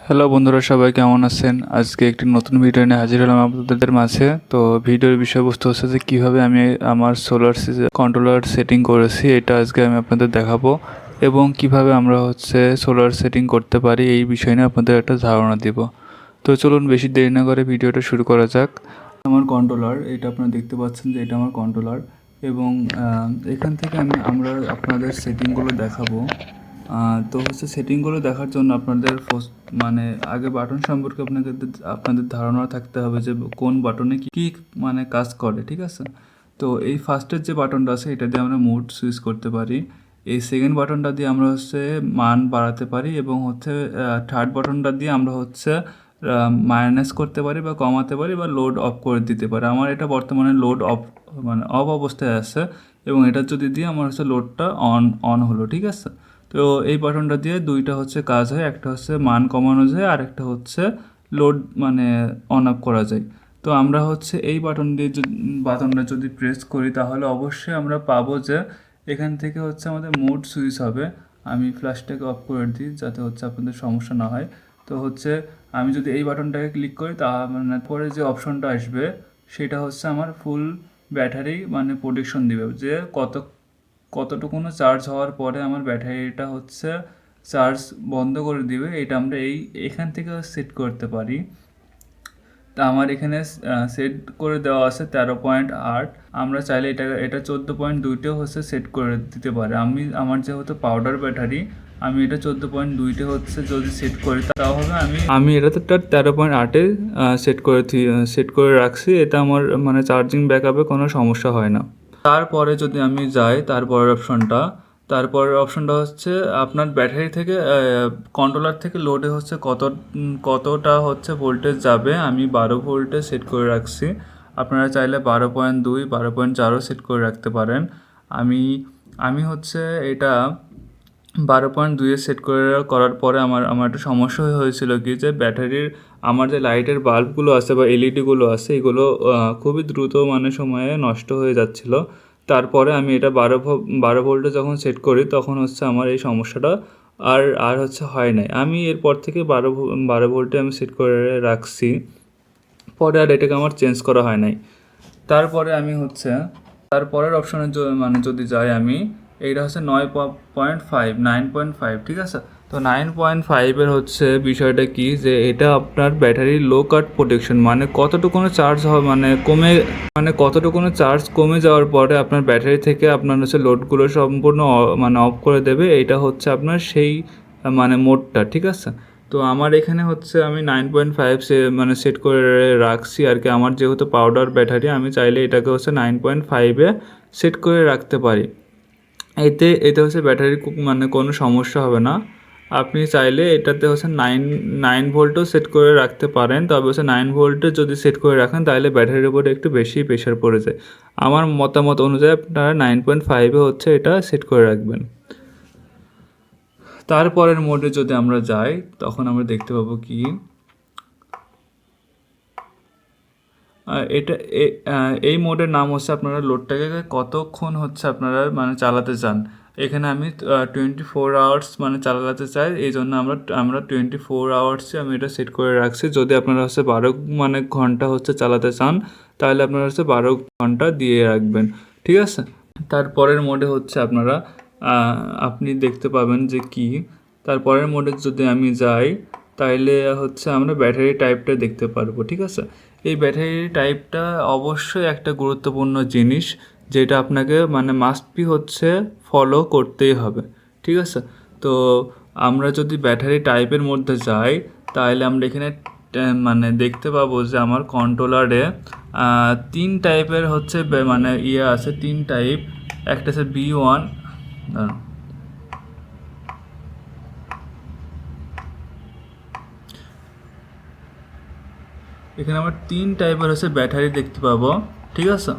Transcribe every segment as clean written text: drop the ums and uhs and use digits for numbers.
Hello বন্ধুরা, সবাই কেমন আছেন? আজকে একটি নতুন ভিডিও নিয়ে হাজির হলাম আপনাদের মাঝে। তো ভিডিওর বিষয়বস্তু হচ্ছে যে কীভাবে আমি আমার সোলার কন্ট্রোলার সেটিং করেছি, এটা আজকে আমি আপনাদের দেখাবো এবং কিভাবে আমরা সোলার সেটিং করতে পারি এই বিষয় নিয়ে আপনাদের একটা ধারণা দিব। তো চলুন বেশি দেরি না করে ভিডিওটা শুরু করা যাক। আমার কন্ট্রোলার, এটা আপনারা দেখতে পাচ্ছেন যে এটা আমার কন্ট্রোলার এবং এখান থেকে আমরা আপনাদের সেটিংগুলো দেখাবো। তো সেটিংগুলো দেখার জন্য আপনাদের আগে বাটন সম্পর্কে আপনাদের ধারণা থাকতে হবে যে কোন বাটনে কী কাজ করে, ঠিক আছে? তো এই ফার্স্টের যে বাটনটা আছে এটা দিয়ে আমরা মুড সুইচ করতে পারি। এই সেকেন্ড বাটনটা দিয়ে আমরা মান বাড়াতে পারি এবং থার্ড বাটনটা দিয়ে আমরা মাইনাস করতে পারি বা কমাতে পারি বা লোড অফ করে দিতে পারি। আমার এটা বর্তমানে লোড অফ অফ অবস্থায় আছে এবং এটা যদি দিয়ে আমার লোডটা অন হলো, ঠিক আছে? তো এই বাটনটা দিয়ে দুইটা কাজ হয়, একটা মান কমানো যায় আর একটা লোড অন অফ করা যায়। তো আমরা এই বাটনটা যদি প্রেস করি তাহলে অবশ্যই আমরা পাবো যে এখান থেকে আমাদের মুড সুইচ হবে। আমি ফ্ল্যাশটাকে অফ করে দিই যাতে আপনাদের সমস্যা না হয়। তো আমি যদি এই বাটনটাকে ক্লিক করি তা পরে যে অপশনটা আসবে সেটা আমার ফুল ব্যাটারি প্রোটেকশন দিবে, যে কতটুকুনো চার্জ হওয়ার পরে আমার ব্যাটারিটা চার্জ বন্ধ করে দিবে। এটা আমরা এখান থেকে সেট করতে পারি। তা আমার এখানে সেট করে দেওয়া আছে 13.8। আমরা চাইলে এটা 14.2টেও সেট করে দিতে পারে। আমার যেহেতু পাউডার ব্যাটারি, আমি এটা 14.2টে যদি সেট করি তাহলে আমি এটাতে 13.8-এ সেট করে রাখছি। এটা আমার চার্জিং ব্যাকআপে কোনো সমস্যা হয় না। তারপরে যদি আমি যাই তারপরের অপশনটা আপনার ব্যাটারি থেকে কন্ট্রোলার থেকে লোডে কতটা ভোল্টেজ যাবে। আমি 12 ভোল্টে সেট করে রাখছি। আপনারা চাইলে 12.2 12.4ও সেট করে রাখতে পারেন। আমি এটা 12.2-এ সেট করার পরে আমার একটা সমস্যা হয়েছিল কি, যে ব্যাটারির আমার যে লাইটের বাল্বগুলো আছে বা এলইডিগুলো আছে এগুলো খুবই দ্রুত সময়ে নষ্ট হয়ে যাচ্ছিলো। তারপরে আমি এটা 12 ভোল্টে যখন সেট করি তখন আমার এই সমস্যাটা আর হয় নাই। আমি এরপর থেকে 12 ভোল্টে আমি সেট করে রাখছি। পরে আর এটাকে আমার চেঞ্জ করা হয় নাই। তারপরে আমি তারপরের অপশনে যদি যাই, আমি এইটা 9.5, ঠিক আছে? তো 9.5-এর বিষয়টা কি, যে এটা আপনার ব্যাটারির লো কাট প্রোটেকশন, কতটুকুনো চার্জ হবে কতটুকুনো চার্জ কমে যাওয়ার পরে আপনার ব্যাটারি থেকে আপনার লোডগুলো সম্পূর্ণ অফ করে দেবে। এইটা আপনার সেই মোডটা, ঠিক আছে? তো আমার এখানে আমি 9.5 সেট করে রাখছি আর কি। আমার যেহেতু পাউডার ব্যাটারি, আমি চাইলে এটাকে 9.5-এ সেট করে রাখতে পারি। এতে ব্যাটারির কোনো সমস্যা হবে না। আপনি চাইলে এটাতে 9 ভোল্টও সেট করে রাখতে পারেন। তবে 9 ভোল্টে যদি সেট করে রাখেন তাহলে ব্যাটারির উপরে একটু বেশি প্রেশার পড়ে যায়। আমার মতামত অনুযায়ী আপনারা 9.5-এ এটা সেট করে রাখবেন। তারপরের মোডে যদি আমরা যাই তখন আমরা দেখতে পাবো কি, এই মোডের নাম আপনারা লোডটাকে কতক্ষণ আপনারা চালাতে চান। এখানে আমি 24 আওয়ার্স চালাতে চাই, এই জন্য আমরা 24 আওয়ার্সে আমি এটা সেট করে রাখছি। যদি আপনারা 12 ঘন্টা চালাতে চান তাহলে আপনারা 12 ঘন্টা দিয়ে রাখবেন, ঠিক আছে? তারপরের মোডে আপনি দেখতে পাবেন যে কি, তারপরের মোডে যদি আমি যাই তাইলে আমরা ব্যাটারি টাইপটা দেখতে পারবো, ঠিক আছে? এই ব্যাটারি টাইপটা অবশ্যই একটা গুরুত্বপূর্ণ জিনিস, যেটা আপনাকে মাস্ট বি ফলো করতেই হবে, ঠিক আছে? তো আমরা যদি ব্যাটারি টাইপের মধ্যে যাই তাহলে আমরা এখানে দেখতে পাবো যে আমার কন্ট্রোলারে 3 টাইপের আছে, 3 টাইপ। একটা B1, এখানে আমরা 3 টাইপের ব্যাটারি দেখতে পাবো, ঠিক আছে?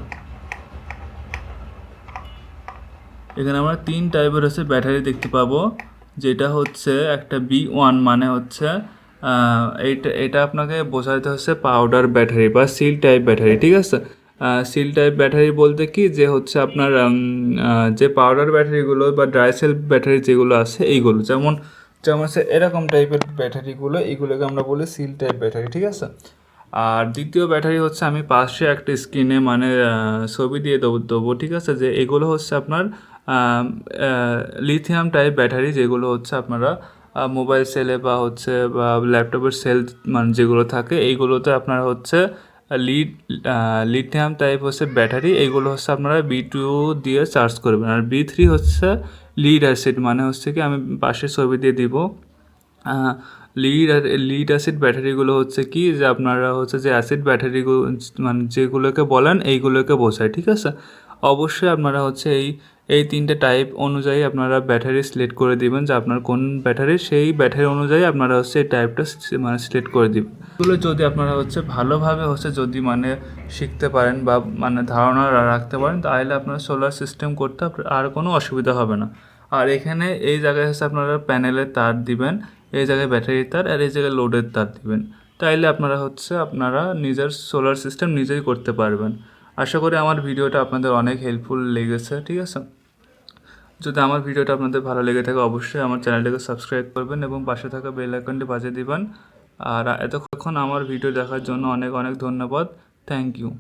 এখানে আমরা 3 টাইপের ব্যাটারি দেখতে পাবো, যেটা একটা B1 এটা আপনাকে বোঝাইতে পাউডার ব্যাটারি বা সিল টাইপ ব্যাটারি, ঠিক আছে? সিল টাইপ ব্যাটারি বলতে কি, যে আপনার যে পাউডার ব্যাটারিগুলো বা ড্রাই সেল ব্যাটারি যেগুলো আছে এইগুলো, যেমন হচ্ছে এরকম টাইপের ব্যাটারিগুলো, এগুলোকে আমরা বলি সিল টাইপ ব্যাটারি, ঠিক আছে। আর দ্বিতীয় ব্যাটারি হচ্ছে আমি পাশে একটা স্ক্রিনে মানে ছবি দিয়ে দেবো, ঠিক আছে, যে এগুলো হচ্ছে আপনার লিথিয়াম টাইপ ব্যাটারি, যেগুলো হচ্ছে আপনারা মোবাইল সেলে বা হচ্ছে বা ল্যাপটপের সেল মানে যেগুলো থাকে এইগুলোতে আপনারা হচ্ছে লিথিয়াম টাইপ হচ্ছে ব্যাটারি, এইগুলো হচ্ছে আপনারা B2 দিয়ে চার্জ করবেন। আর B3 হচ্ছে লিড অ্যাসিড, মানে হচ্ছে কি আমি পাশে ছবি দিয়ে দিব। লিড অ্যাসিড ব্যাটারিগুলো হচ্ছে কি যে আপনারা হচ্ছে যে অ্যাসিড ব্যাটারিগুলো মানে যেগুলোকে বলেন এইগুলোকে বোঝায়, ঠিক আছে। অবশ্যই আপনারা হচ্ছে এই তিনটে টাইপ অনুযায়ী আপনারা ব্যাটারি সিলেক্ট করে দিবেন, যে আপনার কোন ব্যাটারি, সেই ব্যাটারি অনুযায়ী আপনারা হচ্ছে এই টাইপটা মানে সিলেক্ট করে দিবেন। এগুলো যদি আপনারা হচ্ছে ভালোভাবে হচ্ছে যদি মানে শিখতে পারেন বা মানে ধারণা রাখতে পারেন, তাহলে আপনার সোলার সিস্টেম করতে আর কোনো অসুবিধা হবে না। আর এখানে এই জায়গায় হচ্ছে আপনারা প্যানেলের তার দিবেন, এই জায়গায় ব্যাটারির তার, আর এই জায়গায় লোডের তার দিবেন। তাইলে আপনারা নিজের সোলার সিস্টেম নিজেই করতে পারবেন। আশা করি আমার ভিডিওটা আপনাদের অনেক হেল্পফুল লেগেছে, ঠিক আছে। যদি আমার ভিডিওটা আপনাদের ভালো লেগে থাকে অবশ্যই আমার চ্যানেলটাকে সাবস্ক্রাইব করবেন এবং পাশে থাকা বেল আইকনটি বাজিয়ে দিবেন। আর এতক্ষণ আমার ভিডিও দেখার জন্য অনেক অনেক ধন্যবাদ। Thank you.